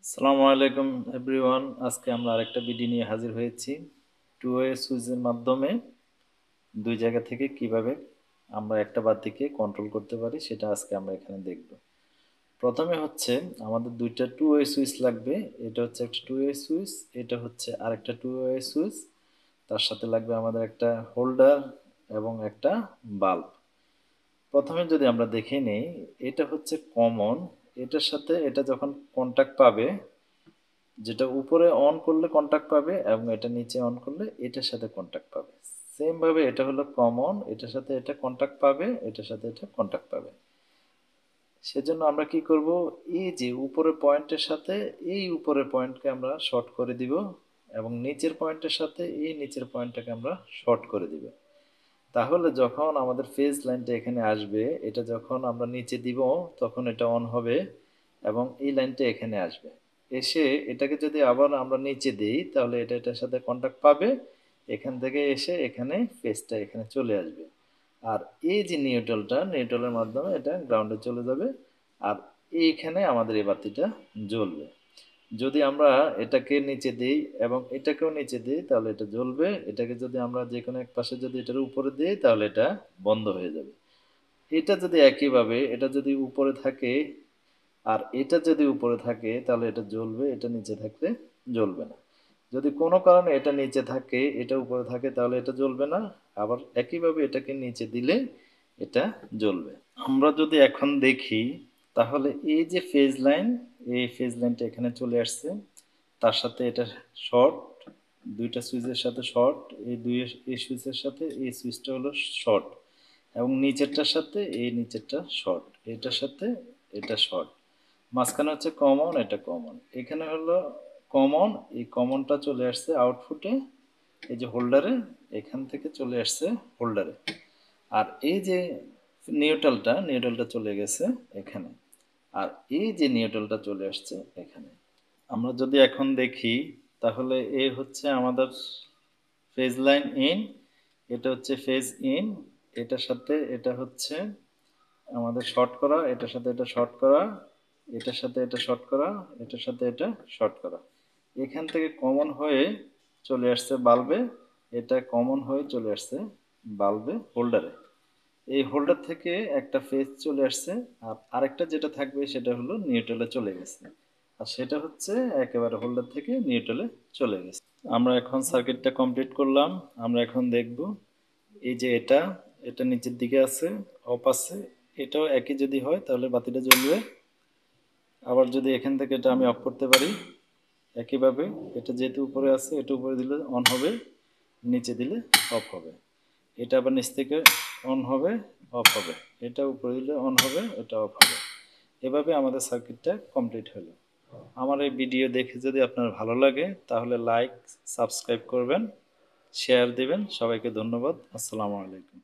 আসসালামু আলাইকুম এভরিওয়ান। আজকে আমরা আরেকটা ভিডিও নিয়ে হাজির হয়েছি। টু ওয়ে সুইচের মাধ্যমে দুই জায়গা থেকে কিভাবে আমরা একটা বাতিকে কন্ট্রোল করতে পারি সেটা আজকে আমরা এখানে দেখব। প্রথমে হচ্ছে আমাদের দুইটা টু ওয়ে সুইচ লাগবে। এটা হচ্ছে একটা টু ওয়ে সুইচ, এটা হচ্ছে আরেকটা টু ওয়ে সুইচ। তার সাথে লাগবে আমাদের একটা হোল্ডার এবং একটা বাল্ব। প্রথমে যদি আমরা দেখে নেই, এটা হচ্ছে কমন। এটার সাথে এটা যখন কন্টাক্ট পাবে, যেটা উপরে অন করলে কন্টাক্ট পাবে এবং এটা নিচে অন করলে এটার সাথে কন্টাক্ট পাবে। সেম ভাবে এটা হলো কমন, এটার সাথে এটা কন্টাক্ট পাবে, এটার সাথে এটা কন্টাক্ট পাবে। সেজন্য আমরা কি করব, এই যে উপরের পয়েন্টের সাথে এই উপরের পয়েন্টকে আমরা শর্ট করে দিব এবং নিচের পয়েন্টের সাথে এই নিচের পয়েন্টটাকে আমরা শর্ট করে দিব। তাহলে যখন আমাদের ফেজ লাইনটা এখানে আসবে, এটা যখন আমরা নিচে দিব তখন এটা অন হবে এবং এই লাইনটা এখানে আসবে। এসে এটাকে যদি আবার আমরা নিচে দিই তাহলে এটা এটার সাথে কন্টাক্ট পাবে, এখান থেকে এসে এখানে ফেজটা এখানে চলে আসবে। আর এই যে নিউট্রালটা, নিউট্রালের মাধ্যমে এটা গ্রাউন্ডে চলে যাবে আর এইখানে আমাদের এই বাতিটা জ্বলবে। যদি আমরা এটাকে নিচে দিই এবং এটাকেও নিচে দিই তাহলে এটা জ্বলবে। এটাকে যদি আমরা যে কোনো এক পাশে যদি এটার উপরে দিই তাহলে এটা বন্ধ হয়ে যাবে। এটা যদি একইভাবে এটা যদি উপরে থাকে আর এটা যদি উপরে থাকে তাহলে এটা জ্বলবে, এটা নিচে থাকলে জ্বলবে না। যদি কোনো কারণে এটা নিচে থাকে এটা উপরে থাকে তাহলে এটা জ্বলবে না। আবার একইভাবে এটাকে নিচে দিলে এটা জ্বলবে। আমরা যদি এখন দেখি তাহলে এই যে ফেজ লাইন, এই ফেজ লাইনটা এখানে চলে আসছে, তার সাথে এটা শর্ট, দুইটা সুইচের সাথে শর্ট, এই দুই এই সুইচের সাথে এই সুইচটা হলো শর্ট এবং নিচেরটার সাথে এই নিচেরটা শর্ট, এটার সাথে এটা শর্ট। মাঝখানে হচ্ছে কমন, এটা কমন। এখানে হলো কমন, এই কমনটা চলে আসছে আউটপুটে, এই যে হোল্ডারে, এখান থেকে চলে আসছে হোল্ডারে। আর এই যে নিউট্রালটা, নিউট্রালটা চলে গেছে এখানে। আর এই যে নিউট্রালটা চলে আসছে এখানে। আমরা যদি এখন দেখি তাহলে এই হচ্ছে আমাদের ফেজ লাইন ইন, এটা হচ্ছে ফেজ ইন, এটার সাথে এটা হচ্ছে আমাদের শর্ট করা, এটার সাথে এটা শর্ট করা, এটার সাথে এটা শর্ট করা, এটার সাথে এটা শর্ট করা। এখান থেকে কমন হয়ে চলে আসছে বাল্বে, এটা কমন হয়ে চলে আসছে বাল্বে হোল্ডারে। এই হোল্ডার থেকে একটা ফেজ চলে আসছে আর আরেকটা যেটা থাকবে সেটা হলো নিউট্রালে চলে গেছে। আর সেটা হচ্ছে একেবারে হোল্ডার থেকে নিউট্রালে চলে গেছে। আমরা এখন সার্কিটটা কমপ্লিট করলাম। আমরা এখন দেখব এই যে এটা, এটা নিচের দিকে আছে, অফ আছে, এটাও একই যদি হয় তাহলে বাতিটা জ্বলবে। আবার যদি এখান থেকে এটা আমি অফ করতে পারি একইভাবে, এটা যেহেতু উপরে আছে এটা উপরে দিলে অন হবে, নিচে দিলে অফ হবে। এটা আবার নিচ থেকে অন হবে, অফ হবে, এটা উপরে দিলে অন হবে, এটা অফ হবে। এভাবে আমাদের সার্কিটটা কমপ্লিট হলো। আমার এই ভিডিও দেখে যদি আপনার ভালো লাগে তাহলে লাইক, সাবস্ক্রাইব করবেন, শেয়ার দিবেন। সবাইকে ধন্যবাদ। আসসালামু আলাইকুম।